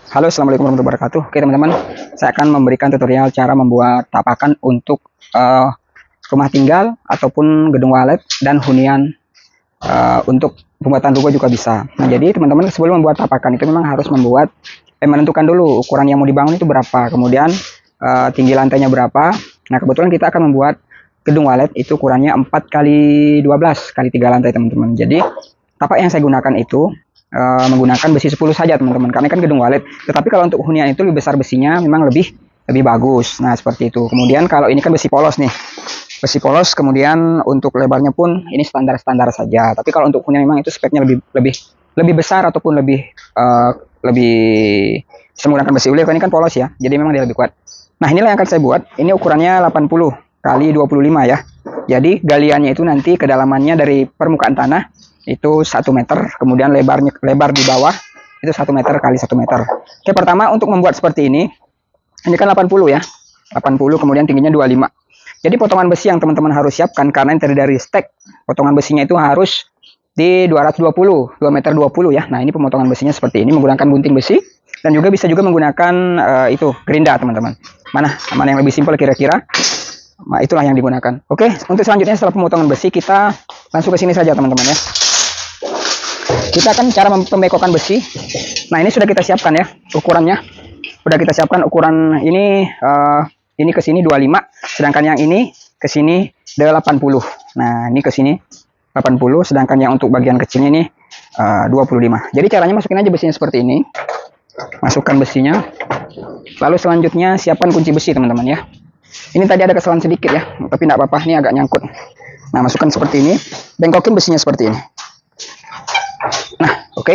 Halo, assalamualaikum warahmatullahi wabarakatuh. Oke teman-teman, saya akan memberikan tutorial cara membuat tapakan untuk rumah tinggal ataupun gedung walet dan hunian, untuk pembuatan ruko juga bisa. Nah, jadi teman-teman sebelum membuat tapakan itu memang harus menentukan dulu ukuran yang mau dibangun itu berapa, kemudian tinggi lantainya berapa. Nah, kebetulan kita akan membuat gedung walet itu ukurannya 4 kali 12 kali 3 lantai teman-teman. Jadi tapak yang saya gunakan itu menggunakan besi 10 saja teman-teman, karena kan gedung walet. Tetapi kalau untuk hunian itu lebih besar besinya, memang lebih bagus. Nah, seperti itu. Kemudian kalau ini kan besi polos nih, besi polos. Kemudian untuk lebarnya pun ini standar-standar saja. Tapi kalau untuk hunian memang itu speknya lebih besar ataupun lebih bisa menggunakan besi ulir. Ini kan polos ya, jadi memang dia lebih kuat. Nah, inilah yang akan saya buat. Ini ukurannya 80 kali 25 ya. Jadi galiannya itu nanti kedalamannya dari permukaan tanah itu 1 meter, kemudian lebar di bawah itu 1 meter kali 1 meter. Oke, pertama untuk membuat seperti ini kan 80 ya, 80, kemudian tingginya 25. Jadi potongan besi yang teman-teman harus siapkan, karena yang terdiri dari stek, potongan besinya itu harus di 220, 2 meter 20 ya. Nah, ini pemotongan besinya seperti ini menggunakan gunting besi, dan juga bisa menggunakan itu gerinda teman-teman. Mana yang lebih simpel kira-kira? Nah, itulah yang digunakan. Oke, untuk selanjutnya setelah pemotongan besi kita langsung ke sini saja teman-teman ya. Kita akan cara membengkokkan besi. Nah, ini sudah kita siapkan ya ukurannya. Sudah kita siapkan ukuran ini ke sini 25, sedangkan yang ini ke sini 80. Nah, ini ke sini 80, sedangkan yang untuk bagian kecilnya ini 25. Jadi caranya masukin aja besinya seperti ini. Masukkan besinya. Lalu selanjutnya siapkan kunci besi teman-teman ya. Ini tadi ada kesalahan sedikit ya, tapi tidak apa-apa, ini agak nyangkut. Nah, masukkan seperti ini, bengkokin besinya seperti ini. Nah, oke.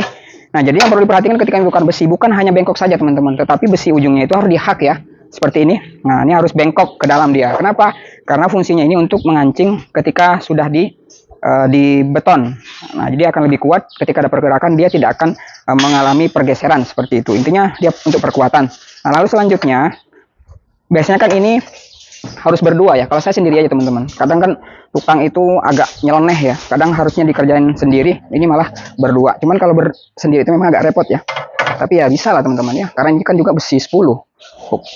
Nah, jadi yang perlu diperhatikan ketika membongkar besi, bukan hanya bengkok saja teman-teman, tetapi besi ujungnya itu harus dihak ya, seperti ini. Nah, ini harus bengkok ke dalam dia. Kenapa? Karena fungsinya ini untuk mengancing ketika sudah di beton. Nah, jadi akan lebih kuat ketika ada pergerakan, dia tidak akan mengalami pergeseran seperti itu. Intinya dia untuk perkuatan. Nah, lalu selanjutnya, biasanya kan ini harus berdua ya. Kalau saya sendiri aja teman-teman. Kadang kan tukang itu agak nyeleneh ya. Kadang harusnya dikerjain sendiri. Ini malah berdua. Cuman kalau sendiri itu memang agak repot ya. Tapi ya bisa lah teman-teman ya. Karena ini kan juga besi 10.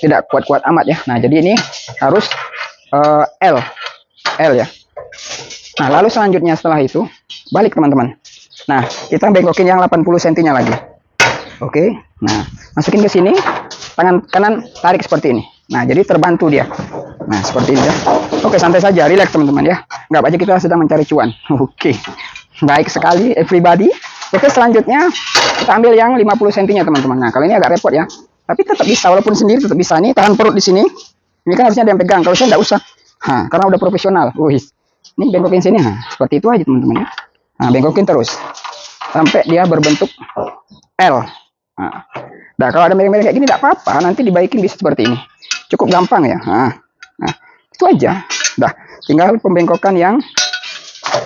Tidak kuat-kuat amat ya. Nah, jadi ini harus L ya. Nah, lalu selanjutnya setelah itu balik teman-teman. Nah, kita bengkokin yang 80 cm-nya lagi. Oke. Nah, masukin ke sini. Tangan kanan tarik seperti ini. Nah, jadi terbantu dia. Nah, seperti ini ya. Oke, santai saja, relax teman-teman ya. Nggak aja kita sedang mencari cuan. Oke. Baik sekali everybody. Oke, selanjutnya kita ambil yang 50 cm teman-teman. Nah, kalau ini agak repot ya. Tapi tetap bisa, walaupun sendiri tetap bisa. Nih, tahan perut di sini. Ini kan harusnya ada yang pegang. Kalau saya nggak usah. Nah, karena udah profesional. Wih. Ini bengkokin sini. Nah, seperti itu aja teman-teman ya. Nah, bengkokin terus. Sampai dia berbentuk L. Nah, kalau ada miring-miring kayak gini tidak apa-apa. Nanti dibaikin bisa seperti ini. Cukup gampang ya. Nah, itu aja. Dah, tinggal pembengkokan yang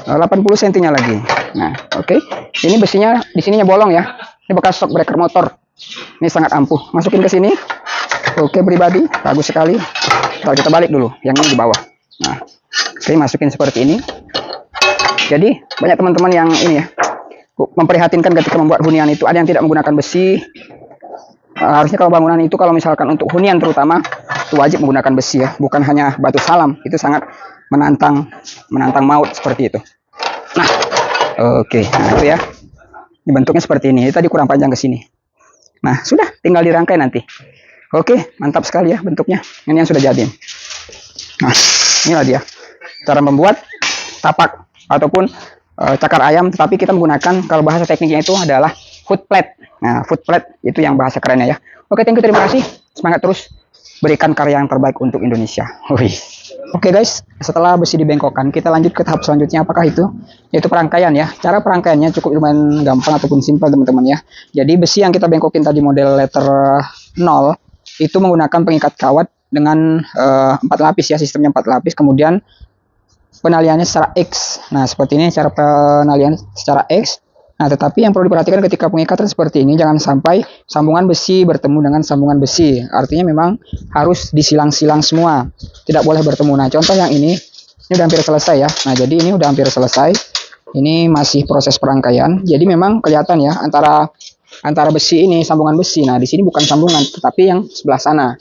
80 cm-nya lagi. Nah, oke. Ini besinya di sininya bolong ya. Ini bekas shock breaker motor. Ini sangat ampuh. Masukin ke sini. Oke, pribadi, bagus sekali. Kalau kita balik dulu, yang ini di bawah. Nah, oke, masukin seperti ini. Jadi, banyak teman-teman yang ini ya, memprihatinkan ketika membuat hunian itu ada yang tidak menggunakan besi. Harusnya kalau bangunan itu, kalau misalkan untuk hunian terutama, itu wajib menggunakan besi ya, bukan hanya batu salam. Itu sangat menantang maut seperti itu. Nah, oke. Nah, itu ya. Ini bentuknya seperti ini. Ini tadi kurang panjang ke sini. Nah, sudah, tinggal dirangkai nanti. Oke, mantap sekali ya bentuknya. Ini yang sudah jadi. Nah, inilah dia cara membuat tapak ataupun cakar ayam, tetapi kita menggunakan, kalau bahasa tekniknya itu adalah foot plate. Nah, foot plate itu yang bahasa kerennya ya. Oke, thank you, terima kasih. Semangat terus, berikan karya yang terbaik untuk Indonesia. Oke guys, setelah besi dibengkokkan, kita lanjut ke tahap selanjutnya. Apakah itu? Yaitu perangkaian ya. Cara perangkaiannya cukup lumayan gampang ataupun simpel teman-teman ya. Jadi besi yang kita bengkokin tadi model letter 0 itu menggunakan pengikat kawat dengan 4 lapis ya, sistemnya 4 lapis. Kemudian penaliannya secara X. Nah, seperti ini cara penalian secara X. Nah, tetapi yang perlu diperhatikan ketika pengikatan seperti ini, jangan sampai sambungan besi bertemu dengan sambungan besi. Artinya memang harus disilang-silang semua. Tidak boleh bertemu. Nah, contoh yang ini udah hampir selesai ya. Nah, jadi ini udah hampir selesai. Ini masih proses perangkaian. Jadi memang kelihatan ya antara antara besi ini, sambungan besi. Nah, di sini bukan sambungan, tetapi yang sebelah sana.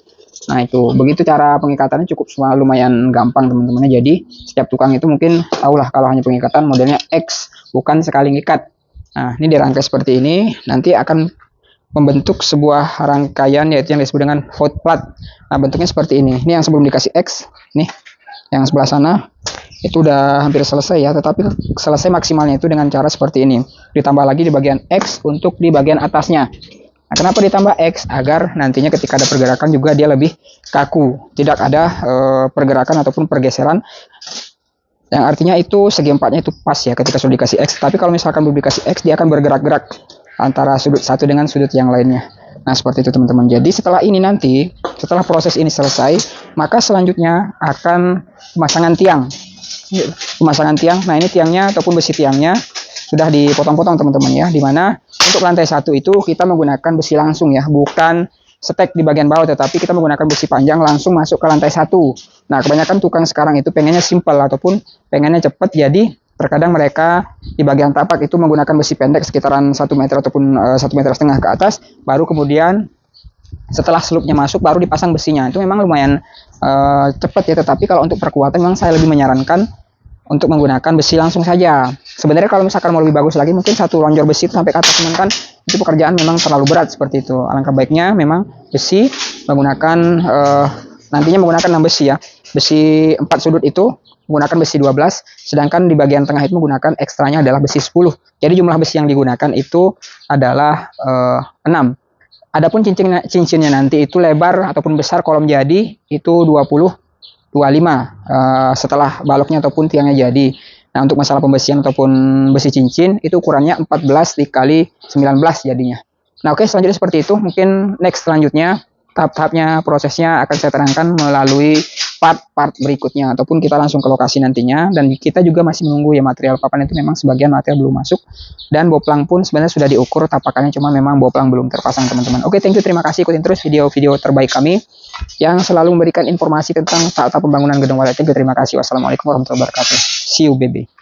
Nah, itu begitu cara pengikatannya, cukup lumayan gampang teman-teman. Jadi setiap tukang itu mungkin tahulah kalau hanya pengikatan modelnya X, bukan sekali ngikat. Nah, ini dirangkai seperti ini, nanti akan membentuk sebuah rangkaian yaitu yang disebut dengan hot plate. Nah, bentuknya seperti ini. Ini yang sebelum dikasih X, nih yang sebelah sana itu udah hampir selesai ya, tetapi selesai maksimalnya itu dengan cara seperti ini. Ditambah lagi di bagian X untuk di bagian atasnya. Nah, kenapa ditambah X? Agar nantinya ketika ada pergerakan juga dia lebih kaku, tidak ada pergerakan ataupun pergeseran. Yang artinya itu segi empatnya itu pas ya ketika sudah dikasih X. Tapi kalau misalkan belum dikasih X, dia akan bergerak-gerak antara sudut satu dengan sudut yang lainnya. Nah, seperti itu teman-teman. Jadi setelah ini nanti, setelah proses ini selesai, maka selanjutnya akan pemasangan tiang. Pemasangan tiang. Nah, ini tiangnya ataupun besi tiangnya sudah dipotong-potong teman-teman ya. Dimana untuk lantai satu itu kita menggunakan besi langsung ya, bukan stek di bagian bawah, tetapi kita menggunakan besi panjang langsung masuk ke lantai satu. Nah, kebanyakan tukang sekarang itu pengennya simple ataupun pengennya cepat, jadi terkadang mereka di bagian tapak itu menggunakan besi pendek sekitaran 1 meter ataupun 1,5 meter ke atas, baru kemudian setelah selupnya masuk baru dipasang besinya. Itu memang lumayan cepat ya, tetapi kalau untuk perkuatan memang saya lebih menyarankan untuk menggunakan besi langsung saja. Sebenarnya kalau misalkan mau lebih bagus lagi, mungkin satu lonjor besi sampai ke atas, teman kan itu pekerjaan memang terlalu berat seperti itu. Alangkah baiknya memang besi menggunakan nantinya menggunakan 6 besi ya. Besi 4 sudut itu menggunakan besi 12, sedangkan di bagian tengah itu menggunakan ekstranya adalah besi 10. Jadi jumlah besi yang digunakan itu adalah 6. Adapun cincinnya nanti itu lebar ataupun besar kolom jadi itu 25 setelah baloknya ataupun tiangnya jadi. Nah, untuk masalah pembesian ataupun besi cincin itu ukurannya 14 dikali 19 jadinya. Nah, oke, selanjutnya seperti itu. Mungkin next selanjutnya tahap-tahapnya prosesnya akan saya terangkan melalui part-part berikutnya ataupun kita langsung ke lokasi nantinya. Dan kita juga masih menunggu ya material papan itu, memang sebagian material belum masuk, dan boplang pun sebenarnya sudah diukur tapakannya, cuma memang boplang belum terpasang teman-teman. Oke, thank you, terima kasih, ikutin terus video-video terbaik kami yang selalu memberikan informasi tentang tahap pembangunan gedung walet. Terima kasih. Wassalamualaikum warahmatullahi wabarakatuh. See you baby.